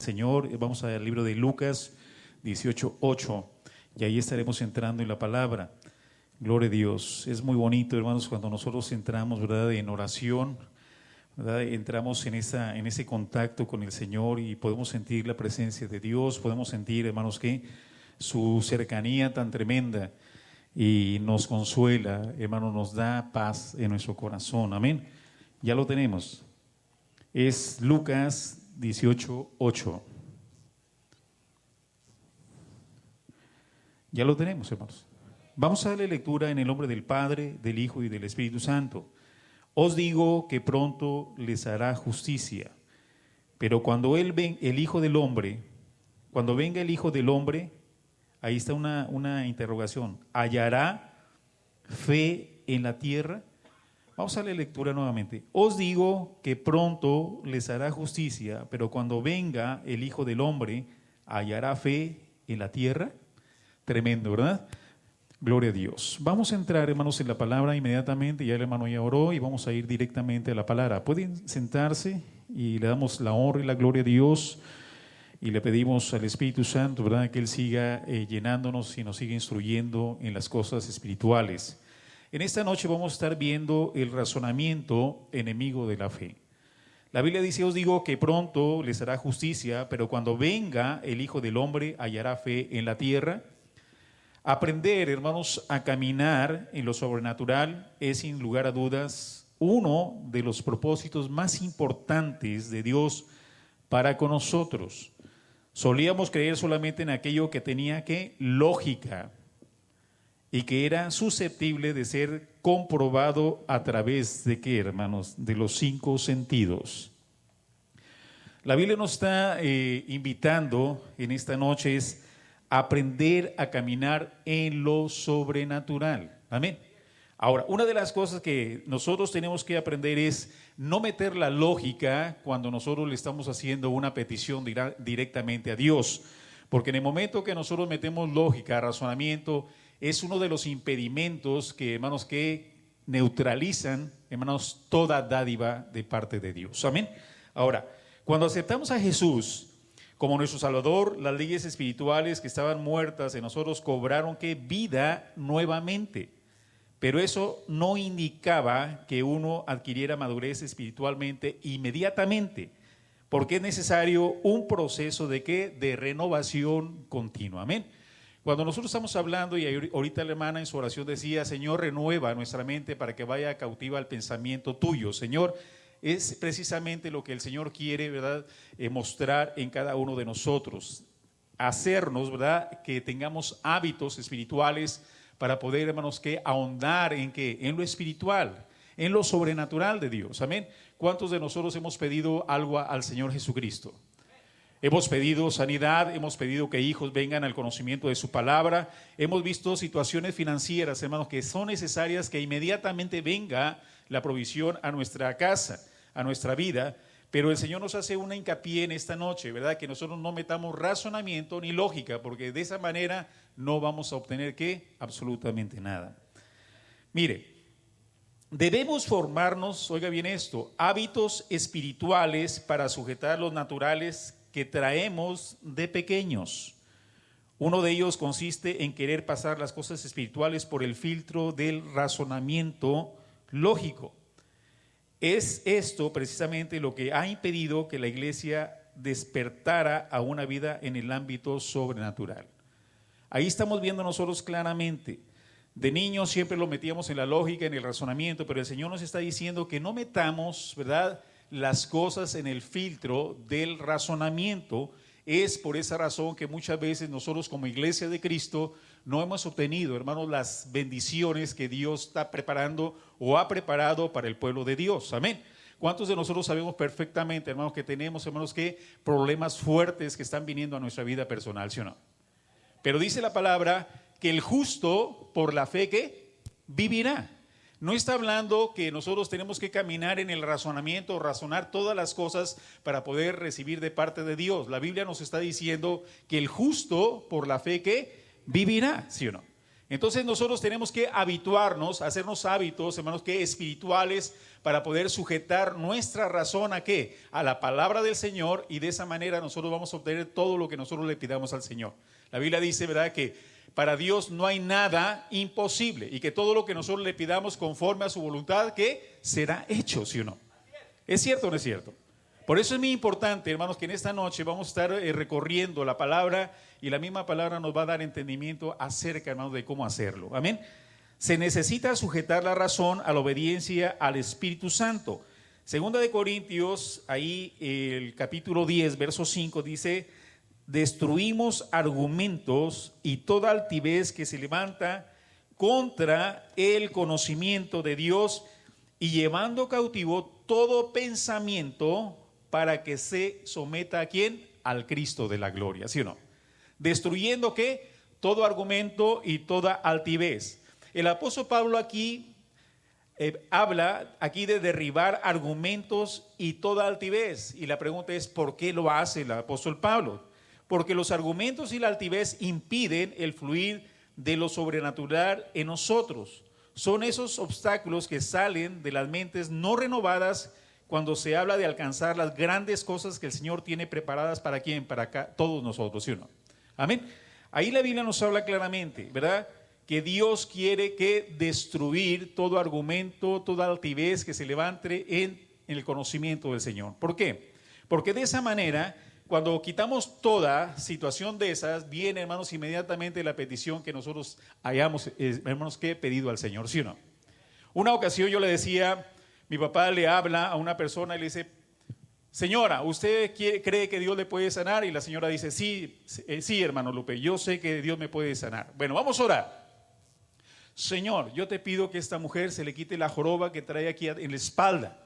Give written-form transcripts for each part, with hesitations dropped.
Señor. Vamos al libro de Lucas 18:8 y ahí estaremos entrando en la palabra. Gloria a Dios. Es muy bonito, hermanos, cuando nosotros entramos, ¿verdad?, en oración, ¿verdad? Entramos en ese contacto con el Señor y podemos sentir la presencia de Dios, podemos sentir, hermanos, que su cercanía tan tremenda y nos consuela, hermanos, nos da paz en nuestro corazón. Amén. Ya lo tenemos. Es Lucas 18:8. Ya lo tenemos, hermanos. Vamos a darle lectura en el nombre del Padre, del Hijo y del Espíritu Santo. Os digo que pronto les hará justicia, pero cuando venga el Hijo del Hombre, ahí está una interrogación, ¿hallará fe en la tierra? Vamos a darle lectura nuevamente. Os digo que pronto les hará justicia, pero cuando venga el Hijo del Hombre, ¿hallará fe en la tierra? Tremendo, ¿verdad? Gloria a Dios. Vamos a entrar, hermanos, en la palabra inmediatamente. Ya el hermano ya oró y vamos a ir directamente a la palabra. Pueden sentarse y le damos la honra y la gloria a Dios y le pedimos al Espíritu Santo, ¿verdad?, que Él siga llenándonos y nos siga instruyendo en las cosas espirituales. En esta noche vamos a estar viendo el razonamiento enemigo de la fe. La Biblia dice, os digo que pronto les hará justicia, pero cuando venga el Hijo del Hombre, hallará fe en la tierra. Aprender, hermanos, a caminar en lo sobrenatural es, sin lugar a dudas, uno de los propósitos más importantes de Dios para con nosotros. Solíamos creer solamente en aquello que tenía lógica y que era susceptible de ser comprobado a través de ¿qué, hermanos? De los 5 sentidos. La Biblia nos está invitando en esta noche es aprender a caminar en lo sobrenatural. Amén. Ahora, una de las cosas que nosotros tenemos que aprender es no meter la lógica cuando nosotros le estamos haciendo una petición directamente a Dios. Porque en el momento que nosotros metemos lógica, razonamiento, es uno de los impedimentos que, hermanos, que neutralizan, hermanos, toda dádiva de parte de Dios. Amén. Ahora, cuando aceptamos a Jesús como nuestro Salvador, las leyes espirituales que estaban muertas en nosotros cobraron vida nuevamente. Pero eso no indicaba que uno adquiriera madurez espiritualmente inmediatamente, porque es necesario un proceso de renovación continua. Amén. Cuando nosotros estamos hablando, y ahorita la hermana en su oración decía, Señor, renueva nuestra mente para que vaya cautiva al pensamiento tuyo. Señor, es precisamente lo que el Señor quiere, ¿verdad?, mostrar en cada uno de nosotros. Hacernos, ¿verdad?, que tengamos hábitos espirituales para poder, hermanos, que ahondar en lo espiritual, en lo sobrenatural de Dios. Amén. ¿Cuántos de nosotros hemos pedido algo al Señor Jesucristo? Hemos pedido sanidad, hemos pedido que hijos vengan al conocimiento de su palabra, hemos visto situaciones financieras, hermanos, que son necesarias que inmediatamente venga la provisión a nuestra casa, a nuestra vida, pero el Señor nos hace una hincapié en esta noche, ¿verdad?, que nosotros no metamos razonamiento ni lógica, porque de esa manera no vamos a obtener absolutamente nada. Mire, debemos formarnos, oiga bien esto, hábitos espirituales para sujetar los naturales que traemos de pequeños. Uno de ellos consiste en querer pasar las cosas espirituales por el filtro del razonamiento lógico. Es esto precisamente lo que ha impedido que la iglesia despertara a una vida en el ámbito sobrenatural. Ahí estamos viendo nosotros claramente. De niños siempre lo metíamos en la lógica, en el razonamiento, pero el Señor nos está diciendo que no metamos, ¿verdad?, las cosas en el filtro del razonamiento. Es por esa razón que muchas veces nosotros como iglesia de Cristo no hemos obtenido, hermanos, las bendiciones que Dios está preparando o ha preparado para el pueblo de Dios. Amén. ¿Cuántos de nosotros sabemos perfectamente, hermanos, que tenemos, hermanos, que problemas fuertes que están viniendo a nuestra vida personal, ¿sí o no? Pero dice la palabra que el justo por la fe que vivirá. No está hablando que nosotros tenemos que caminar en el razonamiento, razonar todas las cosas para poder recibir de parte de Dios. La Biblia nos está diciendo que el justo por la fe que vivirá, ¿sí o no? Entonces nosotros tenemos que habituarnos, hacernos hábitos, hermanos, que espirituales, para poder sujetar nuestra razón ¿a qué? A la palabra del Señor, y de esa manera nosotros vamos a obtener todo lo que nosotros le pidamos al Señor. La Biblia dice, ¿verdad?, que para Dios no hay nada imposible, y que todo lo que nosotros le pidamos conforme a su voluntad, que será hecho, ¿sí o no? ¿Es cierto o no es cierto? Por eso es muy importante, hermanos, que en esta noche vamos a estar recorriendo la palabra, y la misma palabra nos va a dar entendimiento acerca, hermanos, de cómo hacerlo. Amén. Se necesita sujetar la razón a la obediencia al Espíritu Santo. Segunda de Corintios, ahí el capítulo 10, verso 5 dice: destruimos argumentos y toda altivez que se levanta contra el conocimiento de Dios, y llevando cautivo todo pensamiento para que se someta ¿a quién? Al Cristo de la gloria, ¿sí o no? Destruyendo ¿qué? Todo argumento y toda altivez. El apóstol Pablo aquí habla aquí de derribar argumentos y toda altivez, y la pregunta es, ¿por qué lo hace el apóstol Pablo? Porque los argumentos y la altivez impiden el fluir de lo sobrenatural en nosotros. Son esos obstáculos que salen de las mentes no renovadas cuando se habla de alcanzar las grandes cosas que el Señor tiene preparadas para quién, para acá, todos nosotros, ¿sí o no? Amén. Ahí la Biblia nos habla claramente, ¿verdad?, que Dios quiere que destruir todo argumento, toda altivez que se levante en el conocimiento del Señor. ¿Por qué? Porque de esa manera, cuando quitamos toda situación de esas, viene, hermanos, inmediatamente la petición que nosotros hayamos, hermanos, que he pedido al Señor, ¿sí o no? Una ocasión yo le decía, mi papá le habla a una persona y le dice: señora, ¿usted cree que Dios le puede sanar? Y la señora dice: sí, sí, hermano Lupe, yo sé que Dios me puede sanar. Bueno, vamos a orar. Señor, yo te pido que a esta mujer se le quite la joroba que trae aquí en la espalda.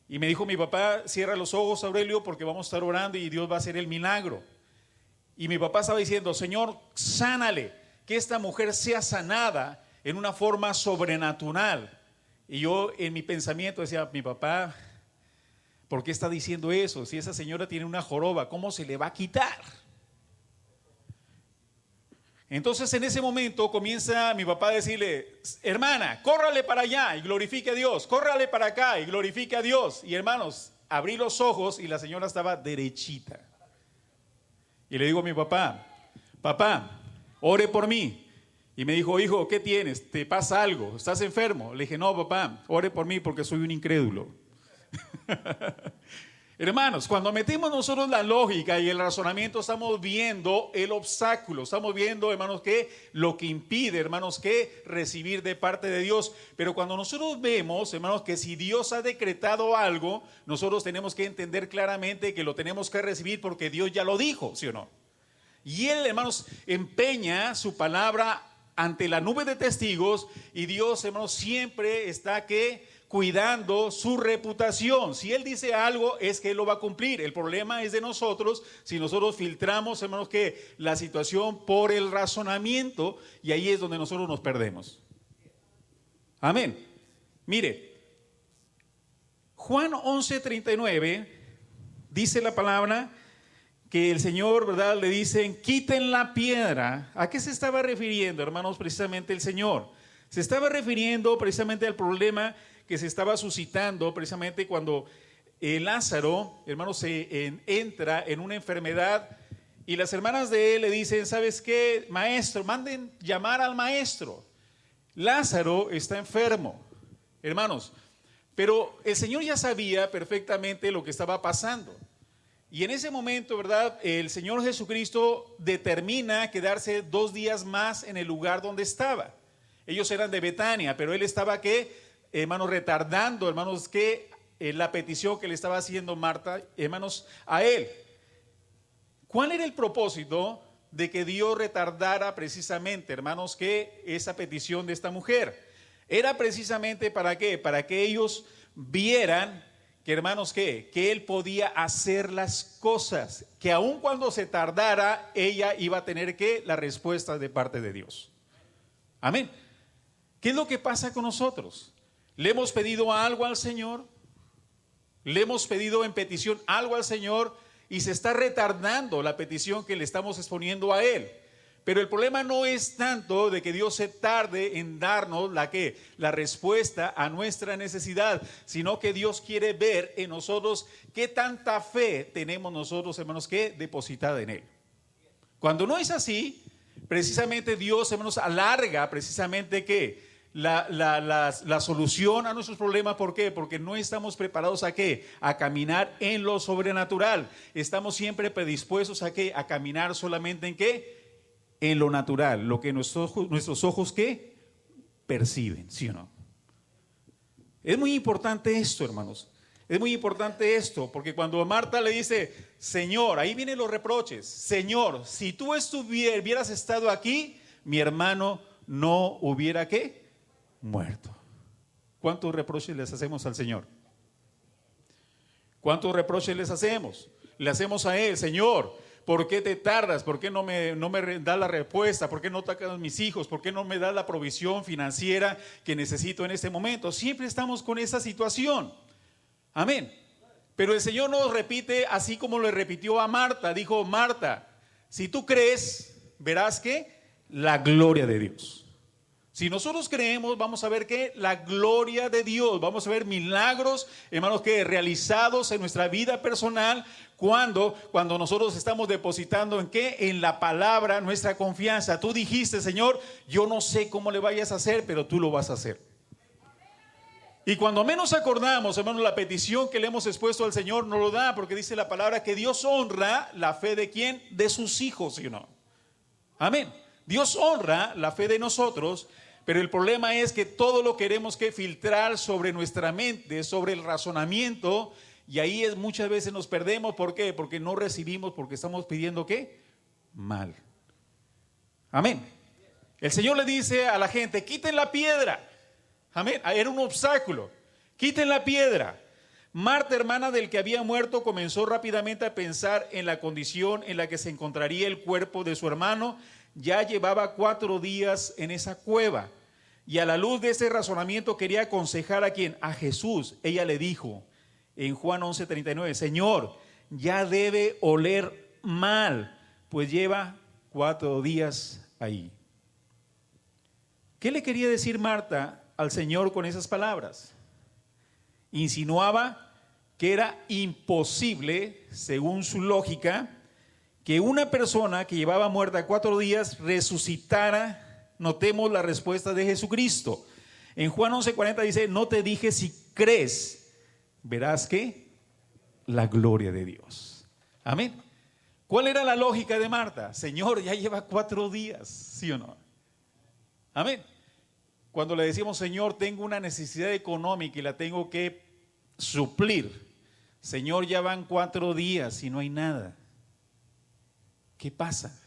Y me dijo mi papá: cierra los ojos, Aurelio, porque vamos a estar orando y Dios va a hacer el milagro. Y mi papá estaba diciendo: Señor, sánale, que esta mujer sea sanada en una forma sobrenatural. Y yo en mi pensamiento decía: mi papá, ¿por qué está diciendo eso? Si esa señora tiene una joroba, ¿cómo se le va a quitar? Entonces en ese momento comienza mi papá a decirle: hermana, córrale para allá y glorifique a Dios, córrale para acá y glorifique a Dios. Y hermanos, abrí los ojos y la señora estaba derechita. Y le digo a mi papá: papá, ore por mí. Y me dijo: hijo, ¿qué tienes? ¿Te pasa algo? ¿Estás enfermo? Le dije: no, papá, ore por mí porque soy un incrédulo. Hermanos, cuando metemos nosotros la lógica y el razonamiento, estamos viendo el obstáculo, estamos viendo, hermanos, que lo que impide, hermanos, que recibir de parte de Dios. Pero cuando nosotros vemos, hermanos, que si Dios ha decretado algo, nosotros tenemos que entender claramente que lo tenemos que recibir porque Dios ya lo dijo, ¿sí o no? Y Él, hermanos, empeña su palabra ante la nube de testigos, y Dios, hermanos, siempre está cuidando su reputación. Si Él dice algo, es que Él lo va a cumplir. El problema es de nosotros, si nosotros filtramos, hermanos, que la situación por el razonamiento, y ahí es donde nosotros nos perdemos. Amén. Mire, Juan 11:39 dice la palabra que el Señor, ¿verdad?, le dicen: quiten la piedra. ¿A qué se estaba refiriendo, hermanos, precisamente el Señor? Se estaba refiriendo precisamente al problema que se estaba suscitando precisamente cuando Lázaro, hermanos, entra en una enfermedad, y las hermanas de él le dicen: ¿sabes qué, maestro? Manden llamar al maestro. Lázaro está enfermo, hermanos, pero el Señor ya sabía perfectamente lo que estaba pasando. Y en ese momento, ¿verdad?, el Señor Jesucristo determina quedarse 2 días más en el lugar donde estaba. Ellos eran de Betania, pero él estaba, hermanos, retardando, hermanos, la petición que le estaba haciendo Marta, hermanos, a él. ¿Cuál era el propósito de que Dios retardara precisamente, hermanos, esa petición de esta mujer? Era precisamente ¿para qué? Para que ellos vieran que, hermanos, que Él podía hacer las cosas, que aun cuando se tardara, ella iba a tener la respuesta de parte de Dios. Amén. ¿Qué es lo que pasa con nosotros? ¿Le hemos pedido algo al Señor? ¿Le hemos pedido en petición algo al Señor y se está retardando la petición que le estamos exponiendo a Él? Pero el problema no es tanto de que Dios se tarde en darnos la respuesta a nuestra necesidad, sino que Dios quiere ver en nosotros qué tanta fe tenemos nosotros, hermanos, que depositada en Él. Cuando no es así, precisamente Dios, hermanos, alarga precisamente que la solución a nuestros problemas. ¿Por qué? Porque no estamos preparados ¿a qué? A caminar en lo sobrenatural. Estamos siempre predispuestos ¿a qué? A caminar solamente ¿en qué? En lo natural, lo que nuestros ojos ¿qué? Perciben, ¿sí o no? Es muy importante esto, hermanos. Es muy importante esto, porque cuando Marta le dice, Señor, ahí vienen los reproches. Señor, si tú hubieras estado aquí, mi hermano no hubiera ¿qué? Muerto. ¿Cuántos reproches les hacemos al Señor? ¿Cuántos reproches les hacemos? Le hacemos a Él, Señor, ¿por qué te tardas? ¿Por qué no me da la respuesta? ¿Por qué no tocas a mis hijos? ¿Por qué no me das la provisión financiera que necesito en este momento? Siempre estamos con esa situación. Amén. Pero el Señor nos repite así como le repitió a Marta. Dijo, Marta, si tú crees, verás que la gloria de Dios. Si nosotros creemos, vamos a ver que la gloria de Dios, vamos a ver milagros, hermanos, que realizados en nuestra vida personal, cuando nosotros estamos depositando en qué, en la palabra, nuestra confianza. Tú dijiste, Señor, yo no sé cómo le vayas a hacer, pero tú lo vas a hacer. Y cuando menos acordamos, hermanos, la petición que le hemos expuesto al Señor nos lo da, porque dice la palabra que Dios honra la fe de ¿quién? De sus hijos, ¿sí o no? Amén. Dios honra la fe de nosotros. Pero el problema es que todo lo queremos que filtrar sobre nuestra mente, sobre el razonamiento, y ahí muchas veces nos perdemos. ¿Por qué? Porque no recibimos, porque estamos pidiendo ¿qué? Mal. Amén. El Señor le dice a la gente, quiten la piedra. Amén. Era un obstáculo. Quiten la piedra. Marta, hermana del que había muerto, comenzó rápidamente a pensar en la condición en la que se encontraría el cuerpo de su hermano. Ya llevaba 4 días en esa cueva. Y a la luz de ese razonamiento quería aconsejar ¿a quién? A Jesús. Ella le dijo en Juan 11:39, Señor, ya debe oler mal, pues lleva 4 días ahí. ¿Qué le quería decir Marta al Señor con esas palabras? Insinuaba que era imposible, según su lógica, que una persona que llevaba muerta 4 días resucitara. Notemos la respuesta de Jesucristo. En Juan 11:40 dice, no te dije si crees, verás que la gloria de Dios. Amén. ¿Cuál era la lógica de Marta? Señor, ya lleva 4 días, ¿sí o no? Amén. Cuando le decimos, Señor, tengo una necesidad económica y la tengo que suplir. Señor, ya van 4 días y no hay nada. ¿Qué pasa?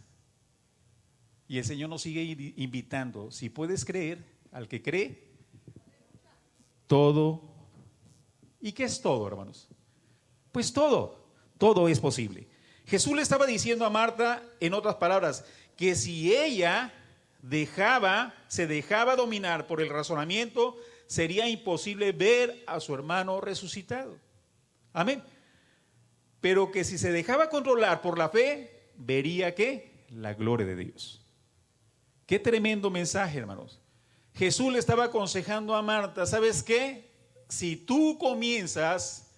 Y el Señor nos sigue invitando. Si puedes creer, al que cree, todo. ¿Y qué es todo, hermanos? Pues todo es posible. Jesús le estaba diciendo a Marta, en otras palabras, que si ella se dejaba dominar por el razonamiento, sería imposible ver a su hermano resucitado. Amén. Pero que si se dejaba controlar por la fe, vería que la gloria de Dios. Qué tremendo mensaje, hermanos. Jesús le estaba aconsejando a Marta, ¿sabes qué? Si tú comienzas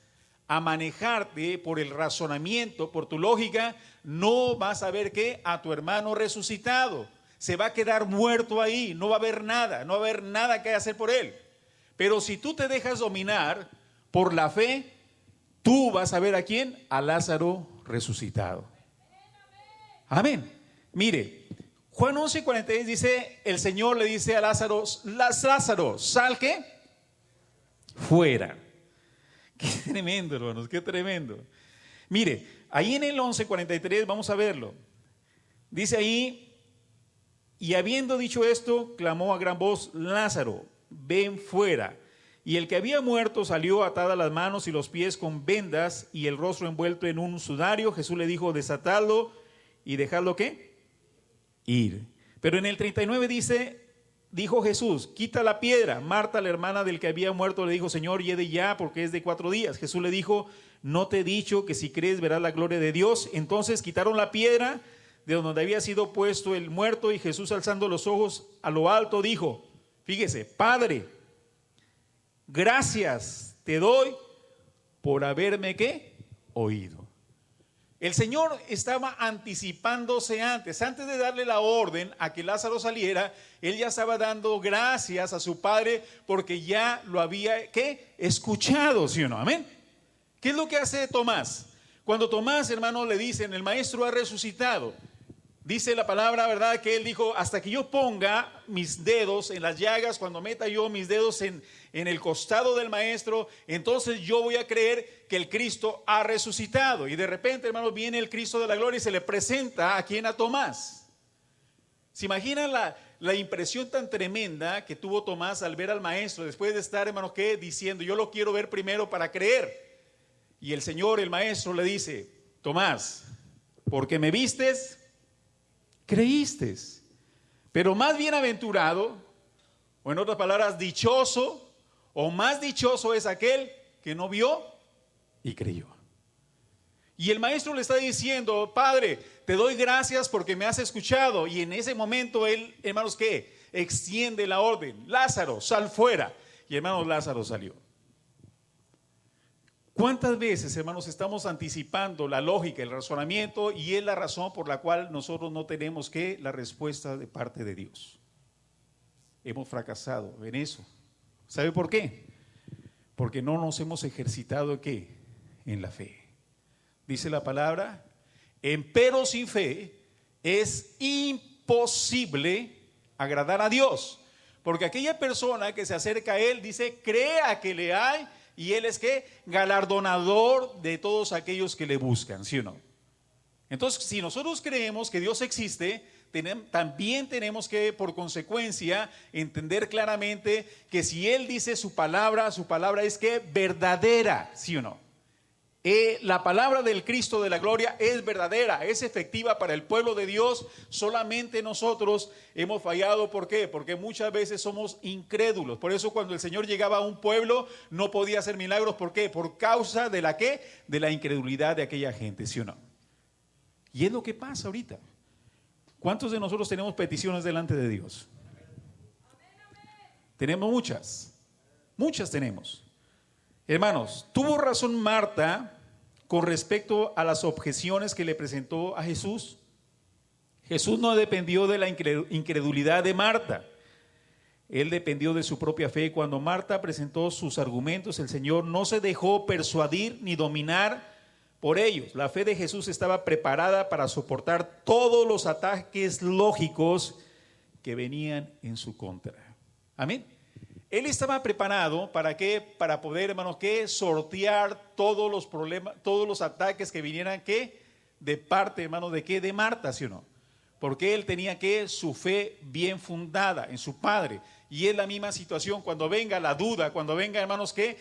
a manejarte por el razonamiento, por tu lógica, no vas a ver ¿qué? A tu hermano resucitado. Se va a quedar muerto ahí, no va a haber nada que hacer por él. Pero si tú te dejas dominar por la fe, tú vas a ver ¿a quién? A Lázaro resucitado. Amén. Mire, Juan 11:46 dice, el Señor le dice a Lázaro, Lázaro, sal ¿qué? Fuera. Qué tremendo, hermanos, qué tremendo. Mire, ahí en el 11:43 vamos a verlo. Dice ahí, y habiendo dicho esto, clamó a gran voz, Lázaro, ven fuera. Y el que había muerto salió atadas las manos y los pies con vendas y el rostro envuelto en un sudario. Jesús le dijo, desatadlo y dejadlo ¿qué? Ir. Pero en el 39 dijo Jesús, quita la piedra. Marta, la hermana del que había muerto, le dijo, Señor, yede ya, porque es de 4 días. Jesús le dijo, no te he dicho que si crees verás la gloria de Dios. Entonces quitaron la piedra de donde había sido puesto el muerto, y Jesús, alzando los ojos a lo alto, dijo, fíjese, Padre, gracias te doy por haberme ¿qué? Oído. El Señor estaba anticipándose antes de darle la orden a que Lázaro saliera. Él ya estaba dando gracias a su Padre porque ya lo había ¿qué? Escuchado, ¿sí o no? Amén. ¿Qué es lo que hace Tomás? Cuando Tomás, hermano, le dicen, el maestro ha resucitado, dice la palabra, ¿verdad? Que él dijo, hasta que yo ponga mis dedos en las llagas, cuando meta yo mis dedos en el costado del maestro, entonces yo voy a creer que el Cristo ha resucitado. Y de repente, hermano, viene el Cristo de la gloria y se le presenta a quien, a Tomás. ¿Se imaginan la impresión tan tremenda que tuvo Tomás al ver al maestro, después de estar, hermano, ¿qué? Diciendo, yo lo quiero ver primero para creer. Y el Señor, el maestro, le dice, Tomás, porque me vistes, creíste. Pero más bienaventurado, o en otras palabras, dichoso, o más dichoso es aquel que no vio y creyó. Y el maestro le está diciendo, Padre, te doy gracias porque me has escuchado. Y en ese momento él, hermanos, ¿qué? Extiende la orden, Lázaro, sal fuera. Y hermanos, Lázaro salió. ¿Cuántas veces, hermanos, estamos anticipando la lógica, el razonamiento, y es la razón por la cual nosotros no tenemos ¿qué? La respuesta de parte de Dios? Hemos fracasado en eso. ¿Sabe por qué? Porque no nos hemos ejercitado ¿qué? En la fe. Dice la palabra, empero sin fe es imposible agradar a Dios. Porque aquella persona que se acerca a Él dice, crea que le hay, y Él es ¿qué? Galardonador de todos aquellos que le buscan, ¿sí o no? Entonces, si nosotros creemos que Dios existe, también tenemos que, por consecuencia, entender claramente que si Él dice su palabra es que verdadera, ¿sí o no? La palabra del Cristo de la gloria es verdadera, es efectiva para el pueblo de Dios. Solamente nosotros hemos fallado. ¿Por qué? Porque muchas veces somos incrédulos. Por eso cuando el Señor llegaba a un pueblo no podía hacer milagros. ¿Por qué? Por causa de la ¿qué? De la incredulidad de aquella gente, ¿sí o no? Y es lo que pasa ahorita. ¿Cuántos de nosotros tenemos peticiones delante de Dios? Tenemos muchas tenemos. Hermanos, tuvo razón Marta con respecto a las objeciones que le presentó a Jesús. Jesús no dependió de la incredulidad de Marta. Él dependió de su propia fe. Cuando Marta presentó sus argumentos, el Señor no se dejó persuadir ni dominar por ellos. La fe de Jesús estaba preparada para soportar todos los ataques lógicos que venían en su contra. Amén. Él estaba preparado ¿para qué? Para poder, hermanos, ¿qué? Sortear todos los problemas, todos los ataques que vinieran, ¿qué? De parte, hermanos, ¿de qué? De Marta, ¿sí o no? Porque él tenía que su fe bien fundada en su Padre. Y es la misma situación cuando venga la duda, cuando venga, hermanos, ¿qué?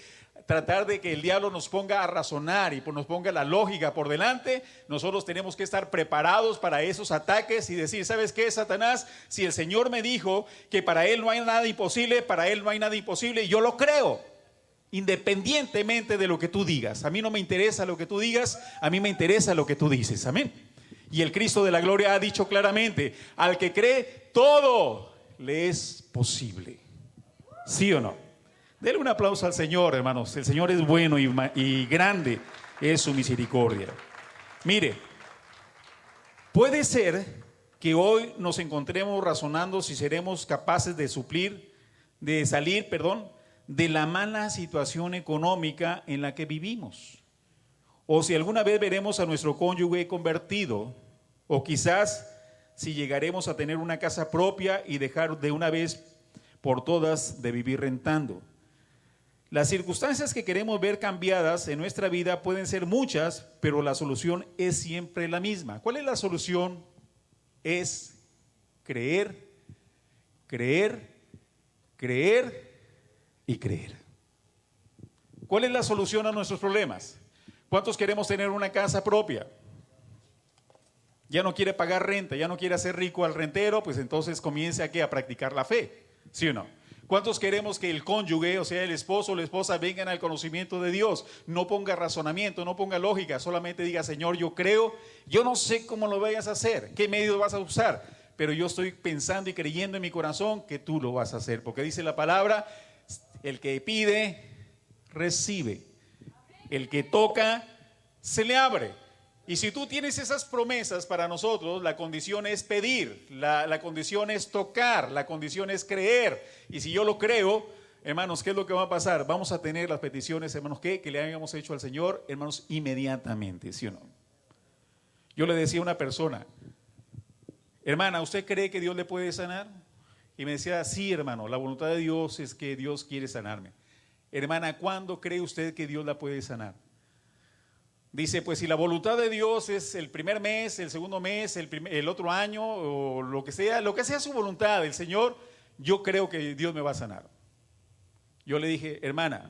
Tratar de que el diablo nos ponga a razonar y nos ponga la lógica por delante. Nosotros tenemos que estar preparados para esos ataques y decir, ¿sabes qué, Satanás? Si el Señor me dijo que para Él no hay nada imposible, para Él no hay nada imposible, y yo lo creo, independientemente de lo que tú digas. A mí no me interesa lo que tú digas, a mí me interesa lo que tú dices. Amén. Y el Cristo de la gloria ha dicho claramente, al que cree, todo le es posible. ¿Sí o no? Denle un aplauso al Señor, hermanos. El Señor es bueno y grande es su misericordia. Mire, puede ser que hoy nos encontremos razonando si seremos capaces de salir, de la mala situación económica en la que vivimos. O si alguna vez veremos a nuestro cónyuge convertido, o quizás si llegaremos a tener una casa propia y dejar de una vez por todas de vivir rentando. Las circunstancias que queremos ver cambiadas en nuestra vida pueden ser muchas, pero la solución es siempre la misma. ¿Cuál es la solución? Es creer, creer, creer y creer. ¿Cuál es la solución a nuestros problemas? ¿Cuántos queremos tener una casa propia? Ya no quiere pagar renta, ya no quiere hacer rico al rentero, pues entonces comience aquí a practicar la fe, ¿sí o no? ¿Cuántos queremos que el cónyuge, o sea, el esposo o la esposa, vengan al conocimiento de Dios? No ponga razonamiento, no ponga lógica, solamente diga, Señor, yo creo, yo no sé cómo lo vayas a hacer, qué medios vas a usar, pero yo estoy pensando y creyendo en mi corazón que tú lo vas a hacer, porque dice la palabra, el que pide, recibe, el que toca, se le abre. Y si tú tienes esas promesas para nosotros, la condición es pedir, la condición es tocar, la condición es creer. Y si yo lo creo, hermanos, ¿qué es lo que va a pasar? Vamos a tener las peticiones, hermanos, que le habíamos hecho al Señor, hermanos, inmediatamente, ¿sí o no? Yo le decía a una persona, hermana, ¿usted cree que Dios le puede sanar? Y me decía, sí, hermano, la voluntad de Dios es que Dios quiere sanarme. Hermana, ¿cuándo cree usted que Dios la puede sanar? Dice, pues si la voluntad de Dios es el primer mes, el segundo mes, el otro año, o lo que sea su voluntad, el Señor, yo creo que Dios me va a sanar. Yo le dije, hermana,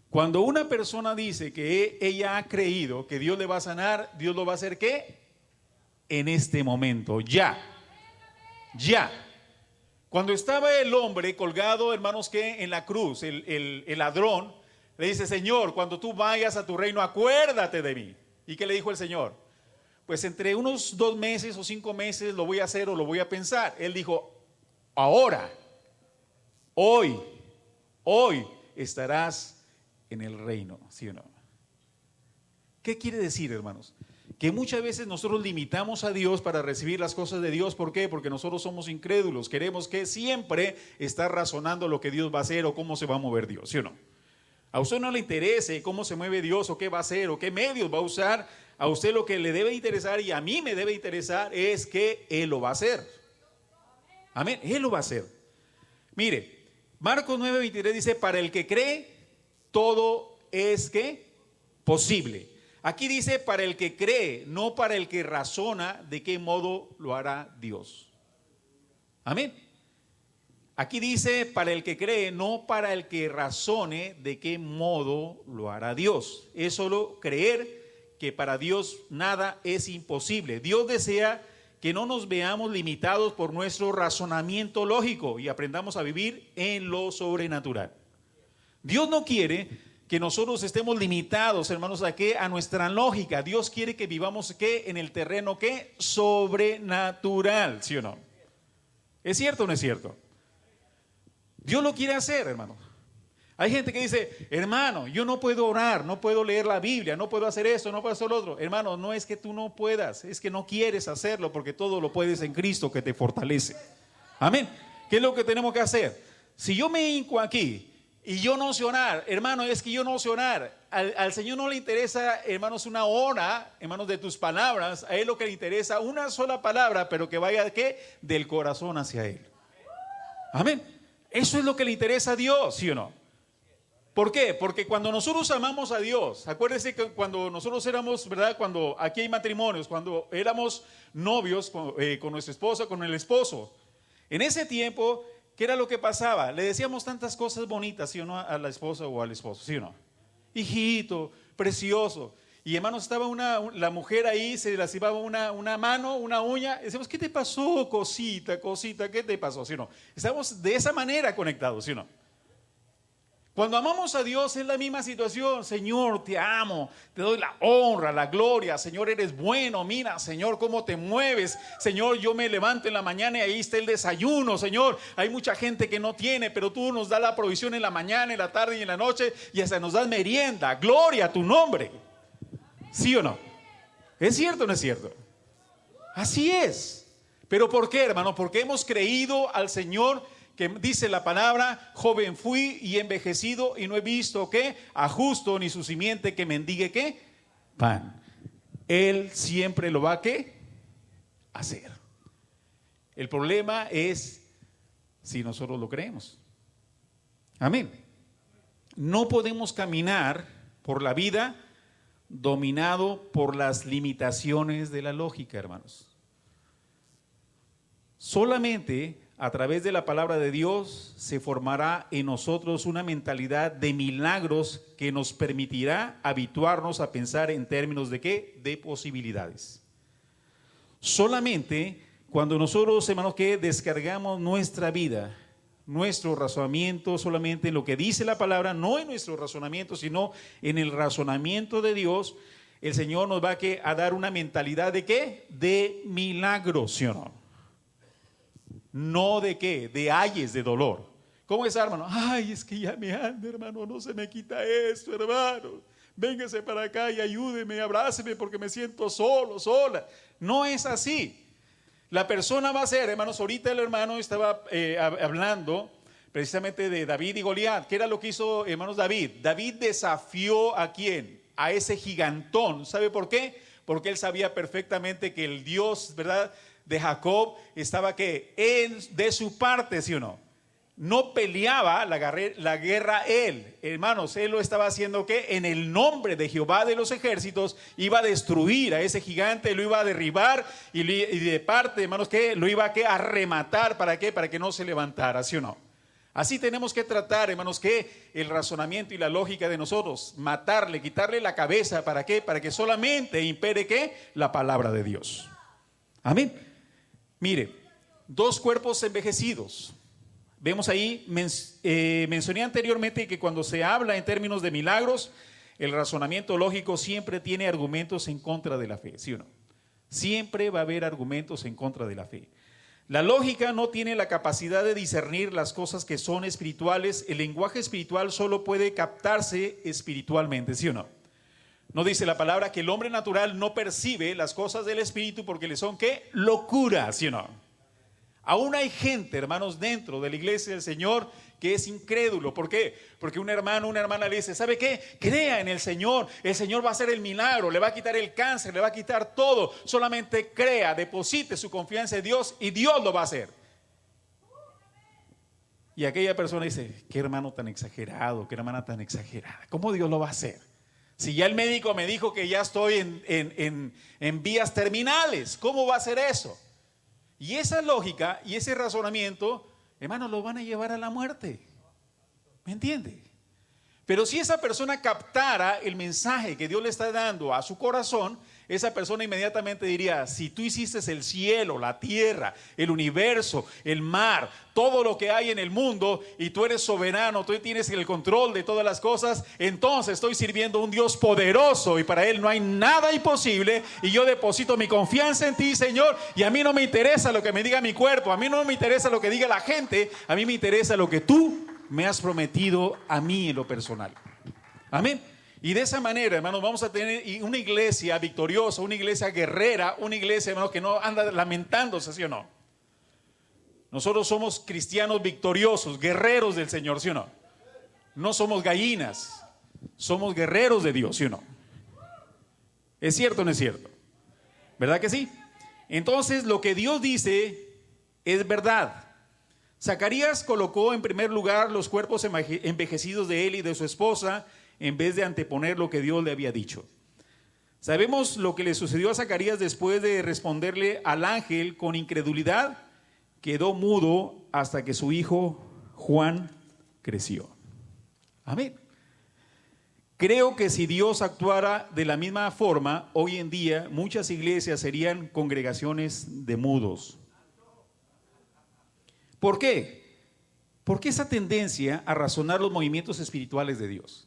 cuando una persona dice que ella ha creído que Dios le va a sanar, Dios lo va a hacer ¿qué? En este momento, ya. Cuando estaba el hombre colgado, hermanos, que en la cruz, el ladrón, le dice, Señor, cuando tú vayas a tu reino, acuérdate de mí. ¿Y qué le dijo el Señor? Pues entre unos 2 meses o 5 meses lo voy a hacer o lo voy a pensar. Él dijo, ahora, hoy estarás en el reino, ¿sí o no? ¿Qué quiere decir, hermanos? Que muchas veces nosotros limitamos a Dios para recibir las cosas de Dios. ¿Por qué? Porque nosotros somos incrédulos. Queremos que siempre estar razonando lo que Dios va a hacer o cómo se va a mover Dios, ¿sí o no? A usted no le interese cómo se mueve Dios o qué va a hacer o qué medios va a usar. A usted lo que le debe interesar y a mí me debe interesar es que Él lo va a hacer. Amén, Él lo va a hacer. Mire, Marcos 9:23 dice, para el que cree, todo es ¿qué? Posible. Aquí dice para el que cree, no para el que razona de qué modo lo hará Dios. Amén. Aquí dice para el que cree, no para el que razone de qué modo lo hará Dios. Es solo creer que para Dios nada es imposible. Dios desea que no nos veamos limitados por nuestro razonamiento lógico y aprendamos a vivir en lo sobrenatural. Dios no quiere que nosotros estemos limitados, hermanos, ¿a qué? A nuestra lógica. Dios quiere que vivamos ¿qué? En el terreno ¿qué? Sobrenatural, ¿sí o no? ¿Es cierto o no es cierto? Dios lo quiere hacer, hermano. Hay gente que dice, hermano, yo no puedo orar, no puedo leer la Biblia, no puedo hacer esto, no puedo hacer lo otro. Hermano, no es que tú no puedas, es que no quieres hacerlo porque todo lo puedes en Cristo que te fortalece. Amén. ¿Qué es lo que tenemos que hacer? Si yo me hinco aquí y yo no sé orar, hermano, es que yo no sé orar. Al Señor no le interesa, hermanos, una hora, hermanos, de tus palabras. A Él lo que le interesa, una sola palabra, pero que vaya ¿qué? Del corazón hacia Él. Amén. Eso es lo que le interesa a Dios, ¿sí o no? ¿Por qué? Porque cuando nosotros amamos a Dios, acuérdense que cuando nosotros éramos, ¿verdad? Cuando aquí hay matrimonios, cuando éramos novios con nuestra esposa, con el esposo, en ese tiempo, ¿qué era lo que pasaba? Le decíamos tantas cosas bonitas, ¿sí o no? A la esposa o al esposo, ¿sí o no? Hijito, precioso. Y hermanos, estaba la mujer ahí, se le lastimaba una mano, una uña. Decíamos, ¿qué te pasó, cosita, qué te pasó? ¿Sí o no? Estamos de esa manera conectados, ¿sí o no? Cuando amamos a Dios es la misma situación. Señor, te amo, te doy la honra, la gloria. Señor, eres bueno. Mira, Señor, cómo te mueves. Señor, yo me levanto en la mañana y ahí está el desayuno. Señor, hay mucha gente que no tiene, pero tú nos das la provisión en la mañana, en la tarde y en la noche, y hasta nos das merienda. Gloria a tu nombre. ¿Sí o no? ¿Es cierto o no es cierto? Así es. ¿Pero por qué, hermano? Porque hemos creído al Señor, que dice la palabra, joven fui y envejecido y no he visto ¿qué? A justo ni su simiente que mendigue ¿qué? Pan. Él siempre lo va a ¿qué? Hacer. El problema es si nosotros lo creemos. Amén. No podemos caminar por la vida dominado por las limitaciones de la lógica, hermanos. Solamente a través de la palabra de Dios se formará en nosotros una mentalidad de milagros que nos permitirá habituarnos a pensar en términos de ¿qué? De posibilidades. Solamente cuando nosotros, hermanos, que descargamos nuestra vida, nuestro razonamiento solamente en lo que dice la palabra, no en nuestro razonamiento, sino en el razonamiento de Dios, el Señor nos va a dar una mentalidad de ¿qué? De milagros, ¿sí o no? No de ¿qué? De ayes, de dolor. ¿Cómo es, hermano? Ay, es que ya me anda, hermano, no se me quita esto, hermano. Véngase para acá y ayúdeme, abráceme porque me siento solo, sola. No es así. La persona va a ser, hermanos, ahorita el hermano estaba hablando precisamente de David y Goliat. ¿Qué era lo que hizo, hermanos, David? David desafió ¿a quién? A ese gigantón. ¿Sabe por qué? Porque él sabía perfectamente que el Dios, ¿verdad?, de Jacob estaba ¿qué? De su parte, ¿sí o no? No peleaba la guerra él, hermanos, él lo estaba haciendo ¿qué? En el nombre de Jehová de los ejércitos iba a destruir a ese gigante, lo iba a derribar y de parte, hermanos, ¿qué? Lo iba a rematar, ¿para qué? Para que no se levantara, ¿sí o no? Así tenemos que tratar, hermanos, que el razonamiento y la lógica de nosotros, matarle, quitarle la cabeza, ¿para qué? Para que solamente impere ¿qué? La palabra de Dios. Amén. Mire, dos cuerpos envejecidos. Vemos ahí, mencioné anteriormente que cuando se habla en términos de milagros, el razonamiento lógico siempre tiene argumentos en contra de la fe, ¿sí o no? Siempre va a haber argumentos en contra de la fe. La lógica no tiene la capacidad de discernir las cosas que son espirituales. El lenguaje espiritual solo puede captarse espiritualmente, ¿sí o no? No dice la palabra que el hombre natural no percibe las cosas del espíritu porque le son ¿qué? Locura, ¿sí o no? Aún hay gente, hermanos, dentro de la iglesia del Señor que es incrédulo. ¿Por qué? Porque un hermano, una hermana le dice, ¿sabe qué? Crea en el Señor va a hacer el milagro, le va a quitar el cáncer, le va a quitar todo. Solamente crea, deposite su confianza en Dios y Dios lo va a hacer. Y aquella persona dice, qué hermano tan exagerado, qué hermana tan exagerada. ¿Cómo Dios lo va a hacer? Si ya el médico me dijo que ya estoy en vías terminales, ¿cómo va a hacer eso? Y esa lógica y ese razonamiento, hermanos, lo van a llevar a la muerte. ¿Me entiende? Pero si esa persona captara el mensaje que Dios le está dando a su corazón, esa persona inmediatamente diría, si tú hiciste el cielo, la tierra, el universo, el mar, todo lo que hay en el mundo, y tú eres soberano, tú tienes el control de todas las cosas, entonces estoy sirviendo a un Dios poderoso y para Él no hay nada imposible, y yo deposito mi confianza en ti, Señor, y a mí no me interesa lo que me diga mi cuerpo, a mí no me interesa lo que diga la gente, a mí me interesa lo que tú me has prometido a mí en lo personal. Amén. Y de esa manera, hermanos, vamos a tener una iglesia victoriosa, una iglesia guerrera, una iglesia, hermanos, que no anda lamentándose, ¿sí o no? Nosotros somos cristianos victoriosos, guerreros del Señor, ¿sí o no? No somos gallinas, somos guerreros de Dios, ¿sí o no? ¿Es cierto o no es cierto? ¿Verdad que sí? Entonces, lo que Dios dice es verdad. Zacarías colocó en primer lugar los cuerpos envejecidos de él y de su esposa, en vez de anteponer lo que Dios le había dicho. Sabemos lo que le sucedió a Zacarías después de responderle al ángel con incredulidad. Quedó mudo hasta que su hijo Juan creció. Amén. Creo que si Dios actuara de la misma forma, hoy en día muchas iglesias serían congregaciones de mudos. ¿Por qué? ¿Por qué esa tendencia a razonar los movimientos espirituales de Dios?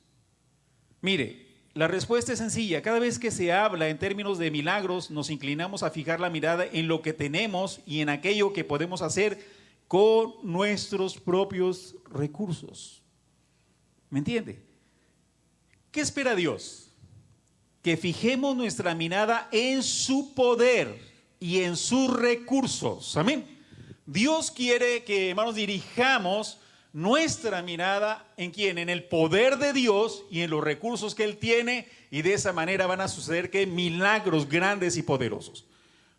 Mire, la respuesta es sencilla. Cada vez que se habla en términos de milagros, nos inclinamos a fijar la mirada en lo que tenemos y en aquello que podemos hacer con nuestros propios recursos. ¿Me entiende? ¿Qué espera Dios? Que fijemos nuestra mirada en su poder y en sus recursos. Amén. Dios quiere que, hermanos, dirijamos nuestra mirada ¿en quién? En el poder de Dios y en los recursos que Él tiene, y de esa manera van a suceder que milagros grandes y poderosos.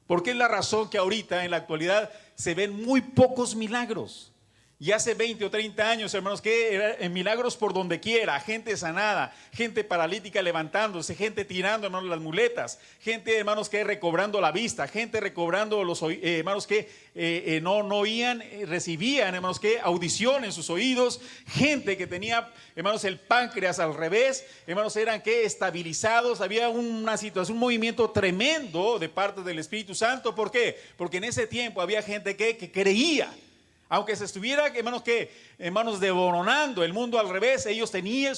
Porque es la razón que ahorita en la actualidad se ven muy pocos milagros. Y hace 20 o 30 años, hermanos, que eran milagros por donde quiera, gente sanada, gente paralítica levantándose, gente tirando, hermanos, las muletas, gente, hermanos, que recobrando la vista, gente recobrando los hermanos que no oían, recibían, hermanos, que audición en sus oídos, gente que tenía, hermanos, el páncreas al revés, hermanos, eran que estabilizados. Había una situación, un movimiento tremendo de parte del Espíritu Santo. ¿Por qué? Porque en ese tiempo había gente que creía. Aunque se estuviera, hermanos, que hermanos, desboronando el mundo al revés, ellos tenían